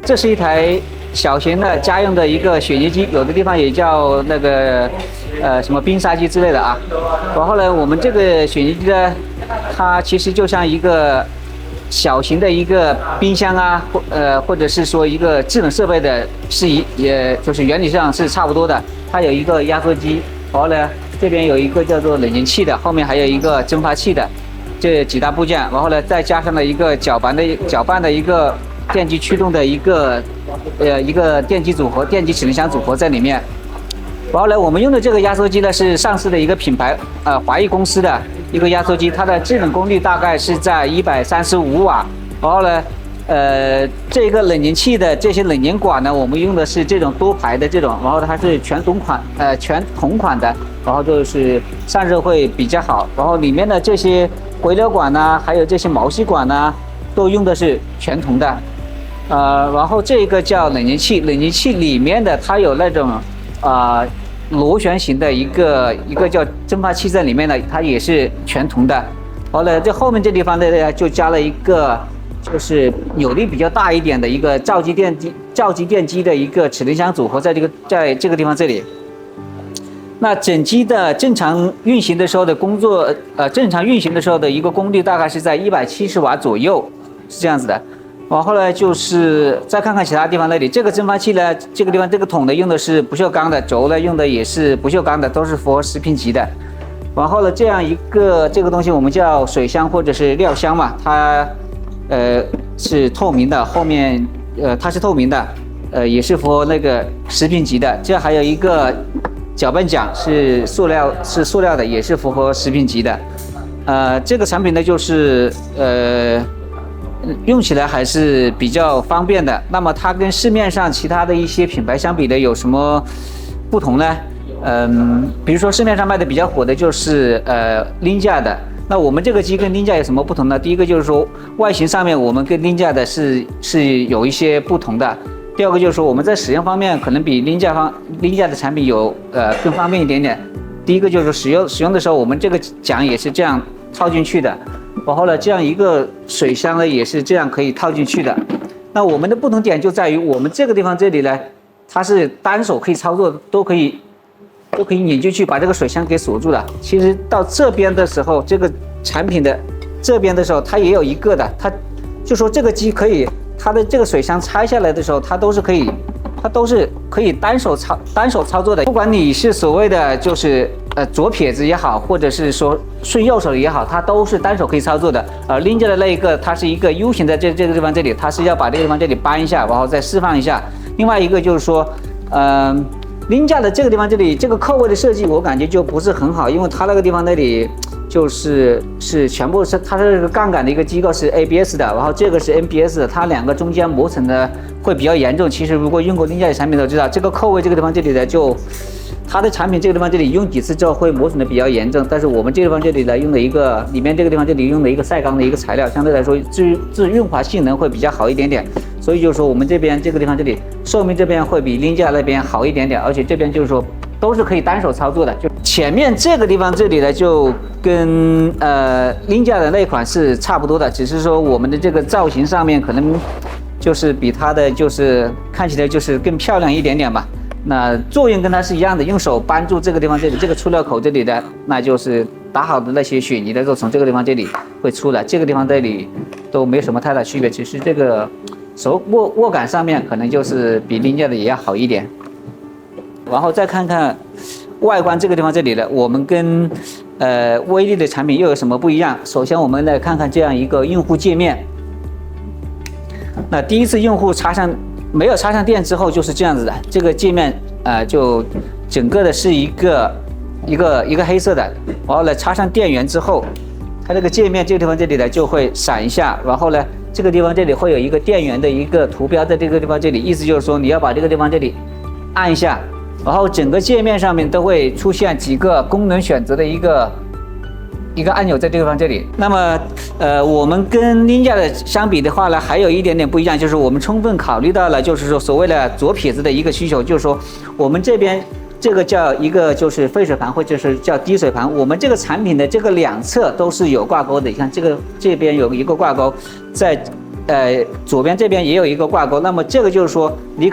这是一台小型的家用的一个雪泥机，有的地方也叫那个什么冰沙机之类的啊。然后呢，我们这个雪泥机呢，它其实就像一个小型的一个冰箱啊，或者是说一个智能设备的也就是原理上是差不多的。它有一个压缩机，然后呢这边有一个叫做冷凝器的，后面还有一个蒸发器的，这几大部件，然后呢再加上了一个搅拌的一个电机驱动的一个电机组合、电机齿轮箱组合在里面。然后呢，我们用的这个压缩机呢是上市的一个品牌，华谊公司的一个压缩机，它的制冷功率大概是在135瓦。然后呢，这个冷凝器的这些冷凝管呢，我们用的是这种多排的这种，然后它是全同款的，然后就是散热会比较好。然后里面的这些回流管呢，还有这些毛细管呢，都用的是全铜的。然后这个叫冷凝器，冷凝器里面的它有那种螺旋形的一个叫蒸发器在里面的，它也是全铜的。好了，这后面这地方呢就加了一个就是扭力比较大一点的一个召集电机的一个齿轮箱组合，在这个地方这里。那整机的正常运行的时候的正常运行的时候的一个功率大概是在170瓦左右，是这样子的。然后呢，就是再看看其他地方那里，这个蒸发器呢，这个地方这个桶呢用的是不锈钢的，轴呢用的也是不锈钢的，都是符合食品级的。然后呢，这样一个这个东西我们叫水箱或者是料箱嘛，它是透明的，后面它是透明的，也是符合那个食品级的。这还有一个搅拌桨是塑料的，也是符合食品级的。这个产品呢就是用起来还是比较方便的。那么它跟市面上其他的一些品牌相比的有什么不同呢？比如说市面上卖的比较火的就是Ninja的。那我们这个机跟Ninja有什么不同呢？第一个就是说外形上面我们跟Ninja的是有一些不同的。第二个就是说我们在使用方面可能比Ninja的产品有更方便一点点。第一个就是使用的时候，我们这个桨也是这样套进去的。然后呢，这样一个水箱呢也是这样可以套进去的。那我们的不同点就在于，我们这个地方这里呢，它是单手可以操作，都可以拧进去把这个水箱给锁住的。其实到这边的时候，这个产品的这边的时候，它也有一个的，它就说这个机可以，它的这个水箱拆下来的时候，它都是可以单手操作的。不管你是所谓的就是左撇子也好，或者是说顺右手也好，它都是单手可以操作的。Ninja的那一个，它是一个 U 型的这个地方这里，它是要把这个地方这里扳一下，然后再释放一下。另外一个就是说，Ninja的这个地方这里这个扣位的设计，我感觉就不是很好，因为它那个地方那里就是全部是它这个杠杆的一个机构是 ABS 的，然后这个是 NBS 的，它两个中间磨损的会比较严重。其实如果用过Ninja的产品都知道，这个扣位这个地方这里的它的产品这个地方这里用几次之后会磨损的比较严重，但是我们这个地方这里呢用的一个里面这个地方这里用的一个赛钢的一个材料，相对来说自润滑性能会比较好一点点，所以就是说我们这边这个地方这里寿命这边会比Ninja那边好一点点，而且这边就是说都是可以单手操作的。就前面这个地方这里呢就跟Ninja的那款是差不多的，只是说我们的这个造型上面可能就是比它的就是看起来就是更漂亮一点点吧。那作用跟它是一样的，用手扳住这个地方这里这个出料口这里的，那就是打好的那些雪泥的都从这个地方这里会出来，这个地方这里都没有什么太大区别，只是这个握感上面可能就是比Ninja的也要好一点。然后再看看外观这个地方这里的，我们跟威力的产品又有什么不一样？首先我们来看看这样一个用户界面。那第一次用户没有插上电之后就是这样子的，这个界面就整个的是一个黑色的，然后呢插上电源之后，它这个界面这个地方这里呢就会闪一下，然后呢这个地方这里会有一个电源的一个图标在这个地方这里，意思就是说你要把这个地方这里按一下，然后整个界面上面都会出现几个功能选择的一个按钮在这个地方这里。那么我们跟Ninja的相比的话呢，还有一点点不一样，就是我们充分考虑到了就是说所谓的左撇子的一个需求，就是说我们这边这个叫一个就是沸水盘或者是叫滴水盘，我们这个产品的这个两侧都是有挂钩的，你看这边有一个挂钩，在左边这边也有一个挂钩。那么这个就是说，你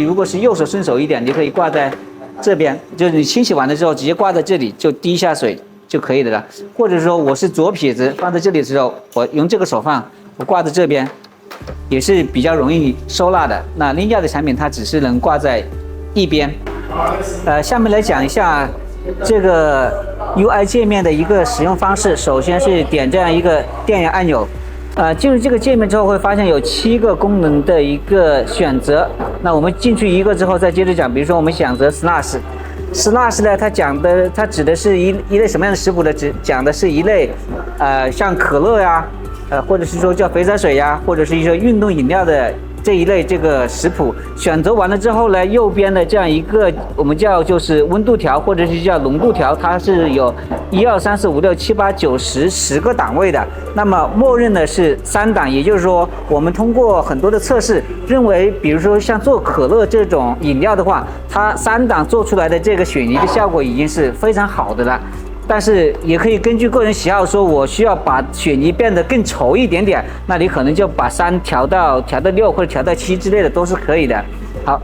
如果是右手顺手一点，你可以挂在这边，就是你清洗完了之后直接挂在这里，就滴一下水就可以的了。或者说我是左撇子，放在这里的时候，我用这个手放，我挂在这边，也是比较容易收纳的。那Ninja的产品它只是能挂在一边。下面来讲一下这个 UI 界面的一个使用方式。首先是点这样一个电源按钮。进入这个界面之后会发现有7个功能的一个选择。那我们进去一个之后再接着讲，比如说我们选择 Slash 呢，它指的是一类什么样的食谱呢？讲的是一类像可乐呀，或者是说叫肥仔水呀，或者是一些运动饮料的这一类这个食谱。选择完了之后呢，右边的这样一个我们叫就是温度条或者是叫浓度条，它是有1、2、3、4、5、6、7、8、9、10个档位的。那么默认的是3档，也就是说我们通过很多的测试认为，比如说像做可乐这种饮料的话，它3档做出来的这个雪泥的效果已经是非常好的了。但是也可以根据个人喜好，说我需要把雪泥变得更稠一点点，那你可能就把3调到6或者调到7之类的都是可以的。好，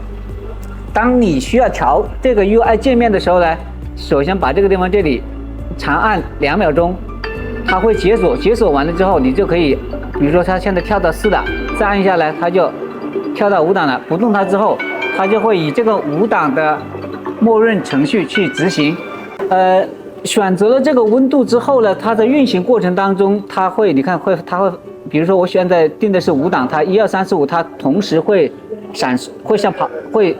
当你需要调这个 UI 界面的时候呢，首先把这个地方这里长按2秒钟，它会解锁，解锁完了之后你就可以，比如说它现在跳到4档，再按下来它就跳到5档了。不动它之后，它就会以这个5档的默认程序去执行。选择了这个温度之后呢，它在运行过程当中，它会，比如说我现在定的是5档，它1、2、3、4、5，它同时会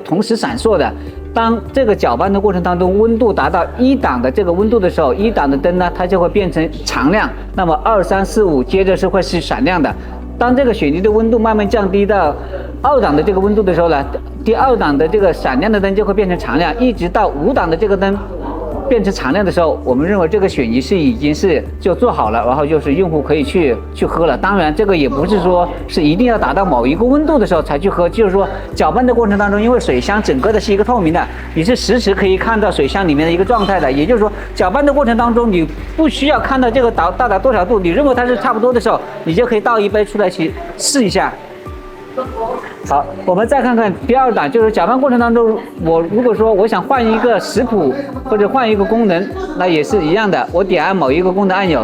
同时闪烁的。当这个搅拌的过程当中，温度达到1档的这个温度的时候，1档的灯呢，它就会变成常亮。那么2、3、4、5接着是会是闪亮的。当这个雪泥的温度慢慢降低到2档的这个温度的时候呢，第2档的这个闪亮的灯就会变成常亮，一直到5档的这个灯变成常亮的时候，我们认为这个雪泥已经就做好了，然后就是用户可以去喝了。当然，这个也不是说是一定要达到某一个温度的时候才去喝，就是说搅拌的过程当中，因为水箱整个的是一个透明的，你是实时可以看到水箱里面的一个状态的。也就是说，搅拌的过程当中，你不需要看到这个到达多少度，你认为它是差不多的时候，你就可以倒一杯出来去试一下。好，我们再看看第2档，就是搅拌过程当中，我如果说我想换一个食谱或者换一个功能，那也是一样的，我点按某一个功能按钮，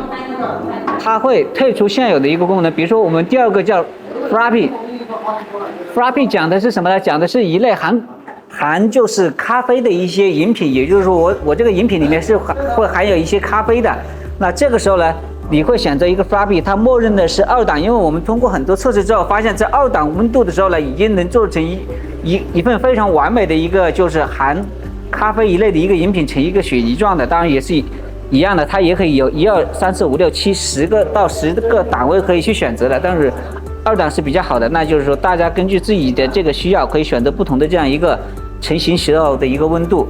它会退出现有的一个功能。比如说我们第2个叫 Frappy 讲的是什么呢？讲的是一类含就是咖啡的一些饮品，也就是说我这个饮品里面是会含有一些咖啡的。那这个时候呢，你会选择一个 Frappy， 它默认的是2档，因为我们通过很多测试之后发现，在2档温度的时候呢，已经能做成一份非常完美的一个就是含咖啡一类的一个饮品成一个雪泥状的。当然也是一样的，它也可以有1、2、3、4、5、6、7、10个到10个档位可以去选择的，但是2档是比较好的。那就是说大家根据自己的这个需要，可以选择不同的这样一个成型时候的一个温度。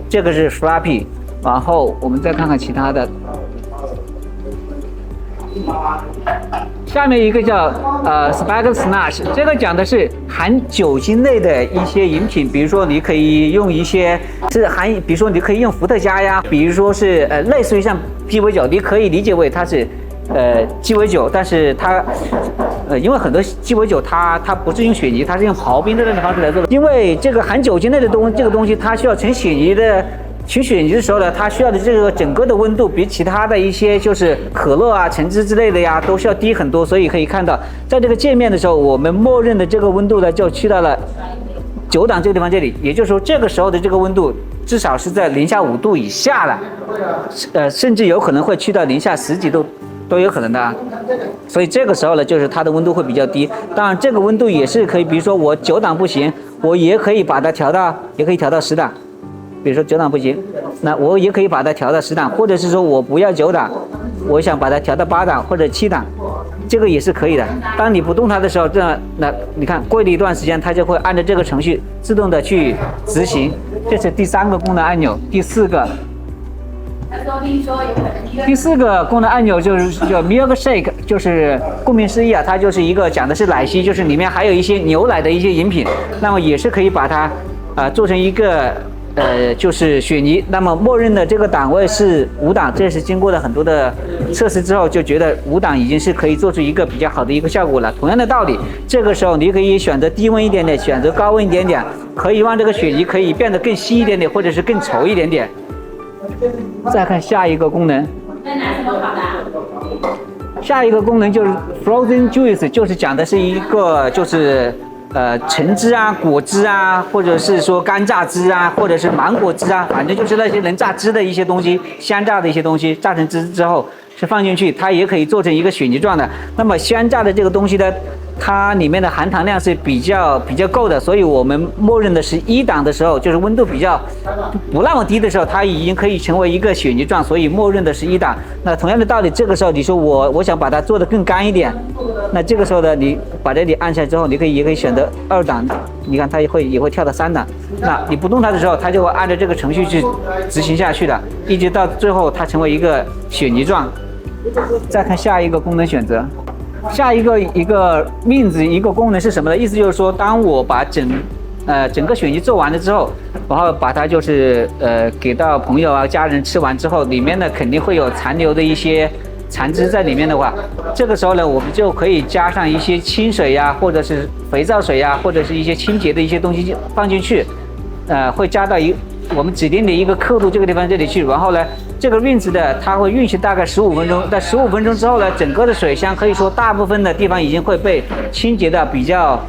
这个是 Frappy， 然后我们再看看其他的。下面一个叫Spiked Slush， 这个讲的是含酒精类的一些饮品，比如说你可以用一些比如说你可以用伏特加呀，比如说是类似于像鸡尾酒，你可以理解为它是鸡尾酒，但是它因为很多鸡尾酒它不是用雪泥，它是用刨冰的那种方式来做的。因为这个含酒精类的这个东西，它需要成雪泥的。取雪泥的时候呢，它需要的这个整个的温度比其他的一些就是可乐啊、橙汁之类的呀，都需要低很多。所以可以看到，在这个界面的时候，我们默认的这个温度呢，就去到了9档这个地方这里。也就是说，这个时候的这个温度至少是在-5度以下了，甚至有可能会去到-10几度都有可能的啊。所以这个时候呢，就是它的温度会比较低。当然，这个温度也是可以，比如说我9档不行，我也可以把它调到10档。比如说9档不行，那我也可以把它调到10档，或者是说我不要9档，我想把它调到8档或者7档，这个也是可以的。当你不动它的时候，那你看过了一段时间，它就会按照这个程序自动的去执行。这是第3个功能按钮。第4个功能按钮就是叫 Milkshake， 就是顾名思义啊，它就是一个讲的是奶昔，就是里面还有一些牛奶的一些饮品，那么也是可以把它做成一个就是雪泥，那么默认的这个档位是5档，这是经过了很多的测试之后，就觉得5档已经是可以做出一个比较好的一个效果了。同样的道理，这个时候你可以选择低温一点点，选择高温一点点，可以让这个雪泥可以变得更稀一点点，或者是更稠一点点。再看下一个功能。下一个功能就是 Frozen Juice， 就是讲的是一个就是橙汁啊、果汁啊，或者是说干榨汁啊，或者是芒果汁啊，反正就是那些能榨汁的一些东西，鲜榨的一些东西，榨成汁之后是放进去，它也可以做成一个雪泥状的。那么鲜榨的这个东西呢，它里面的含糖量是比较够的，所以我们默认的是1档的时候，就是温度比较不那么低的时候，它已经可以成为一个雪泥状，所以默认的是1档。那同样的道理，这个时候你说我想把它做得更干一点，那这个时候呢，你把这里按下之后，也可以选择2档，你看它也会跳到3档。那你不动它的时候，它就会按照这个程序去执行下去的，一直到最后它成为一个雪泥状。再看下一个功能选择。下一个means 一个功能是什么呢？意思就是说，当我把整个雪泥做完了之后，然后把它就是给到朋友啊、家人吃完之后，里面呢肯定会有残留的一些残汁在里面的话，这个时候呢，我们就可以加上一些清水呀，或者是肥皂水呀，或者是一些清洁的一些东西放进去，会加到我们指定的一个刻度这个地方这里去，然后呢，这个rinse的它会运行大概15分钟，在15分钟之后呢，整个的水箱可以说大部分的地方已经会被清洁的比较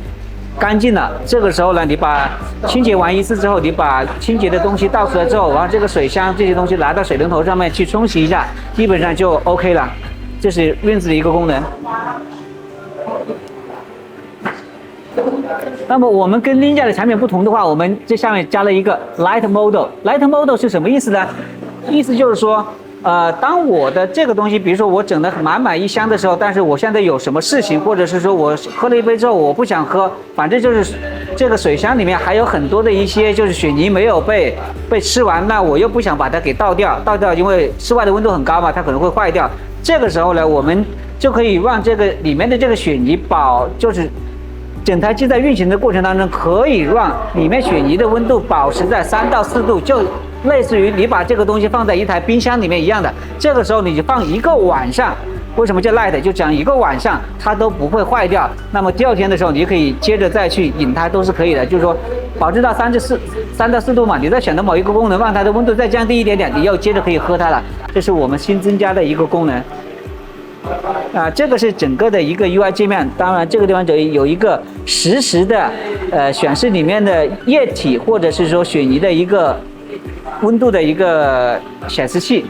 干净了。这个时候呢，你把清洁完一次之后，你把清洁的东西倒出来之后，然后这个水箱这些东西拿到水龙头上面去冲洗一下，基本上就 OK 了。这是rinse的一个功能。那么我们跟Ninja的产品不同的话，我们这下面加了一个 Light Model。Light Model 是什么意思呢？意思就是说，当我的这个东西，比如说我整的满一箱的时候，但是我现在有什么事情，或者是说我喝了一杯之后我不想喝，反正就是这个水箱里面还有很多的一些就是雪泥没有被吃完，那我又不想把它给倒掉，因为室外的温度很高嘛，它可能会坏掉。这个时候呢，我们就可以让这个里面的这个雪泥就是整台机在运行的过程当中，可以让里面雪泥的温度保持在3到4度，就类似于你把这个东西放在一台冰箱里面一样的。这个时候你就放1个晚上，为什么叫 light？ 就讲1个晚上它都不会坏掉。那么第2天的时候，你可以接着再去饮它都是可以的，就是说保持到3到4度嘛。你再选择某一个功能，让它的温度再降低一点点，你又接着可以喝它了。这是我们新增加的一个功能。这个是整个的一个 UI 界面。当然，这个地方有一个实时的显示里面的液体或者是说雪泥的一个温度的一个显示器。